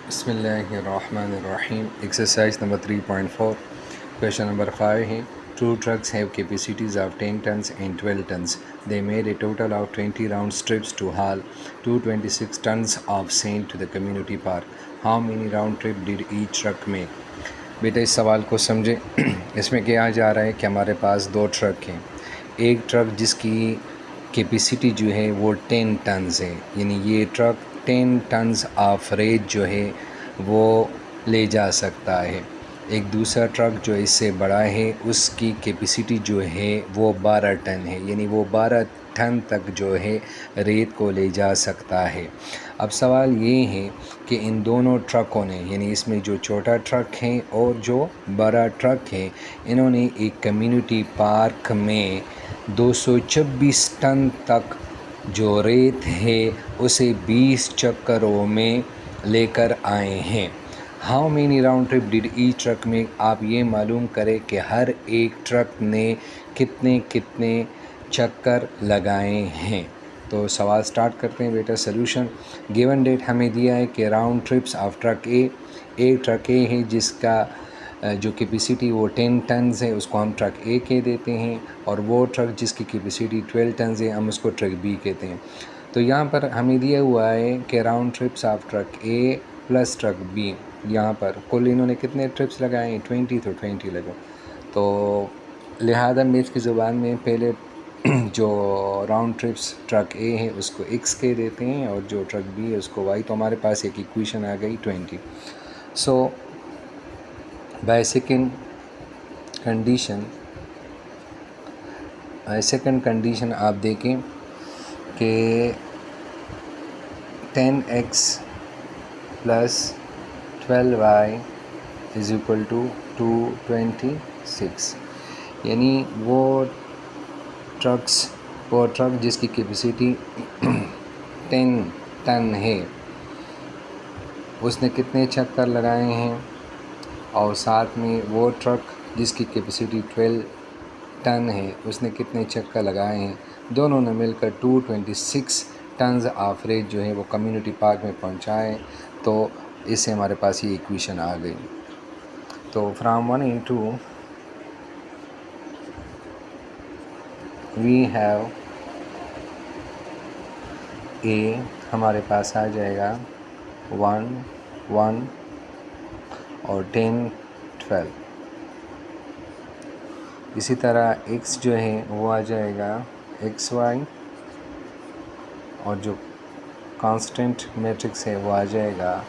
بسم اللہ الرحمن الرحیم. Exercise number 3.4. Question number 5 ہے. Two trucks have capacities of 10 tons and 12 tons. They made a total of 20 round trips to haul 226 tons of sand to the community park. How many round trip did each truck make? بیٹا اس سوال کو سمجھیں. اس میں کیا جا رہا ہے کہ ہمارے پاس دو ٹرک ہیں. ایک ٹرک جس کی کیپیسٹی جو ہے وہ 10 ٹنز ہے، یعنی یہ ٹرک 10 ٹنز آف ریت جو ہے وہ لے جا سکتا ہے. ایک دوسرا ٹرک جو اس سے بڑا ہے اس کی کیپیسٹی جو ہے وہ 12 ٹن ہے، یعنی وہ 12 ٹن تک جو ہے ریت کو لے جا سکتا ہے. اب سوال یہ ہے کہ ان دونوں ٹرکوں نے، یعنی اس میں جو چھوٹا ٹرک ہے اور جو بڑا ٹرک ہے، انہوں نے ایک کمیونٹی پارک میں 226 ٹن تک جو ریت ہے اسے 20 چکروں میں لے کر آئے ہیں. How many round trip did each truck میں، آپ یہ معلوم کریں کہ ہر ایک ٹرک نے کتنے چکر لگائے ہیں. تو سوال سٹارٹ کرتے ہیں بیٹا. سلوشن. گیون ڈیٹ ہمیں دیا ہے کہ راؤنڈ ٹرپس آف ٹرک اے، ایک ٹرک اے ہے جس کا جو کیپیسٹی وہ 10 ٹنز ہے اس کو ہم ٹرک اے کہہ دیتے ہیں، اور وہ ٹرک جس کی کیپیسٹی 12 ٹنز ہے ہم اس کو ٹرک بی کہتے ہیں. تو یہاں پر ہمیں دیا ہوا ہے کہ round trips of truck a plus truck b, یہاں پر کل انہوں نے کتنے ٹرپس لگائے ہیں 20، تو 20 لگا. تو لہذا میتھ کی زبان میں پہلے جو راؤنڈ ٹرپس ٹرک اے ہے اس کو ایکس کہہ دیتے ہیں اور جو ٹرک بی ہے اس کو وائی. تو ہمارے پاس ایک ایکویشن آ گئی 20. سو بائی سیکنڈ کنڈیشن آپ دیکھیں کہ 10x plus 12y is equal to 226، یعنی وہ ٹرک جس کی کیپیسٹی 10 ٹن ہے اس نے کتنے چکر لگائے ہیں، اور ساتھ میں وہ ٹرک جس کی کیپیسٹی 12 ٹن ہے اس نے کتنے چکر لگائے ہیں. دونوں نے مل کر 226 ٹنز آف ریت جو ہے وہ کمیونٹی پارک میں پہنچائے. تو اس سے ہمارے پاس یہ ایکویشن آ گئی. تو from 1 into we have a, ہمارے پاس آ جائے گا 1 1 اور 10 12. اسی طرح ایکس جو ہے وہ آ جائے گا ایکس وائی، اور جو کانسٹنٹ میٹرکس ہے وہ آ جائے گا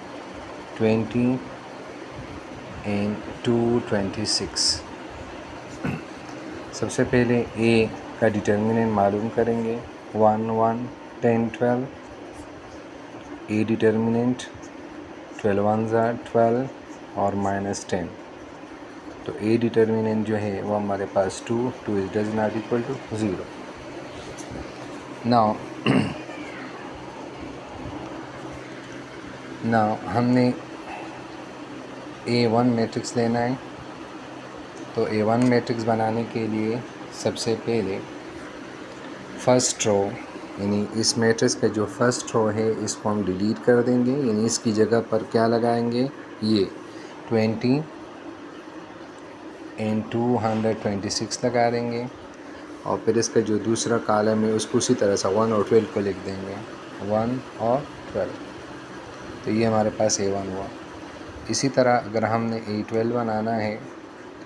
20 and 226. سب سے پہلے اے کا ڈٹرمننٹ معلوم کریں گے. 1 1 10 12، اے ڈٹرمننٹ 12 1 12 اور -10. تو اے ڈٹرمننٹ جو ہے وہ ہمارے پاس 2 does not equal to 0. Now ہم نے A1 میٹرکس لینا ہے. تو A1 میٹرکس بنانے کے لیے سب سے پہلے فرسٹ رو، یعنی اس میٹرکس کا جو فرسٹ رو ہے اس کو ہم ڈیلیٹ کر دیں گے، یعنی اس کی جگہ پر کیا لگائیں گے، یہ 20 and 226 لگا دیں گے. اور پھر اس کا جو دوسرا کالم ہے اس کو اسی طرح سے 1 اور 12 کو لکھ دیں گے، 1 اور 12. تو یہ ہمارے پاس A1 ہوا. اسی طرح اگر ہم نے A12 بنانا ہے،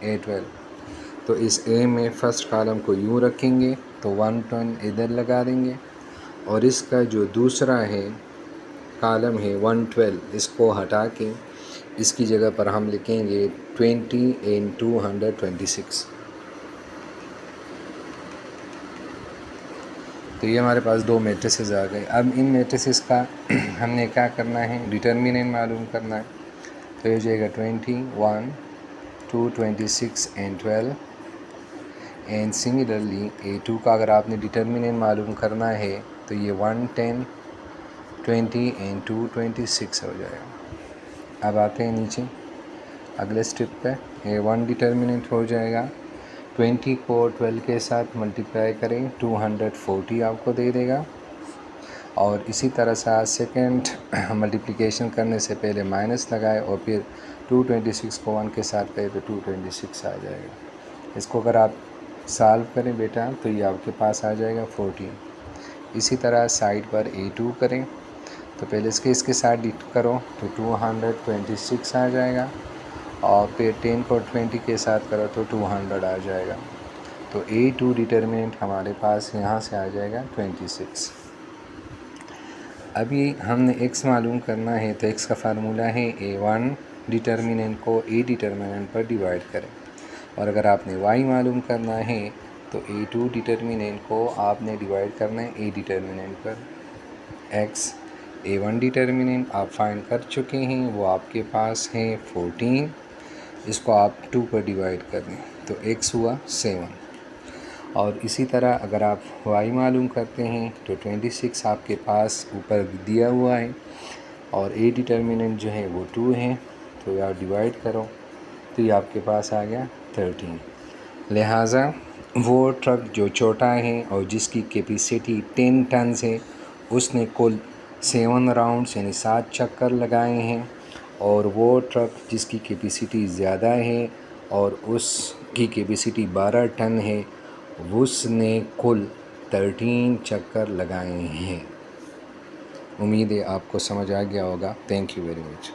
A12، تو اس A میں فرسٹ کالم کو یوں رکھیں گے تو 1 10 ادھر لگا دیں گے، اور اس کا جو دوسرا ہے کالم ہے 1 12، اس کو ہٹا کے اس کی جگہ پر ہم لکھیں گے 20 and 226. تو یہ ہمارے پاس دو میٹریسز آ گئے. اب ان میٹریسز کا ہم نے کیا کرنا ہے، ڈٹرمننٹ معلوم کرنا ہے. تو یہ جائے گا 20 1 226 and 12. اینڈ سملرلی A2 کا اگر آپ نے ڈٹرمننٹ معلوم کرنا ہے تو یہ 1 10 20 and 226 ہو جائے گا. اب آتے ہیں نیچے اگلے سٹیپ پہ. A1 ڈٹرمننٹ ہو جائے گا 20 کو 12 کے ساتھ ملٹیپلائی کریں 240 آپ کو دے دے گا، اور اسی طرح سیکنڈ ملٹیپلیکیشن کرنے سے پہلے مائنس لگائے اور پھر 226 کو 1 کے ساتھ کرے تو 226 آ جائے گا. اس کو اگر آپ سالو کریں بیٹا تو یہ آپ کے پاس آ جائے گا 14. اسی طرح سائڈ پر A2 کریں تو پہلے اس کے ساتھ ڈٹ کرو تو 226 آ جائے گا اور پھر 10 کو 20 کے ساتھ کرو تو 200 آ جائے گا. تو A2 ڈٹرمنٹ ہمارے پاس یہاں سے آ جائے گا 26. ابھی ہم نے x معلوم کرنا ہے تو x کا فارمولہ ہے A1 ڈٹرمنٹ کو A ڈٹرمنٹ پر ڈیوائڈ کریں، اور اگر آپ نے y معلوم کرنا ہے تو A2 ڈٹرمنٹ کو آپ نے ڈیوائڈ کرنا ہے A ڈٹرمنٹ پر. x A1 ڈٹرمنٹ آپ فائنڈ کر چکے ہیں، وہ آپ کے پاس ہے 14. اس کو آپ 2 پر ڈیوائڈ کر دیں تو x ہوا 7. اور اسی طرح اگر آپ y معلوم کرتے ہیں تو 26 آپ کے پاس اوپر دیا ہوا ہے اور A ڈٹرمنٹ جو ہے وہ 2 ہے، تو آپ ڈیوائڈ کرو تو یہ آپ کے پاس آ گیا 13. لہٰذا وہ ٹرک جو چھوٹا ہے اور جس کی کیپیسٹی 10 ٹنز ہے اس نے کل 7 راؤنڈس یعنی 7 چکر لگائے ہیں، اور وہ ٹرک جس کی کیپیسٹی زیادہ ہے اور اس کی کیپیسٹی 12 ٹن ہے اس نے کل 13 چکر لگائے ہیں. امید ہے آپ کو سمجھ آ گیا ہوگا. Thank you very much.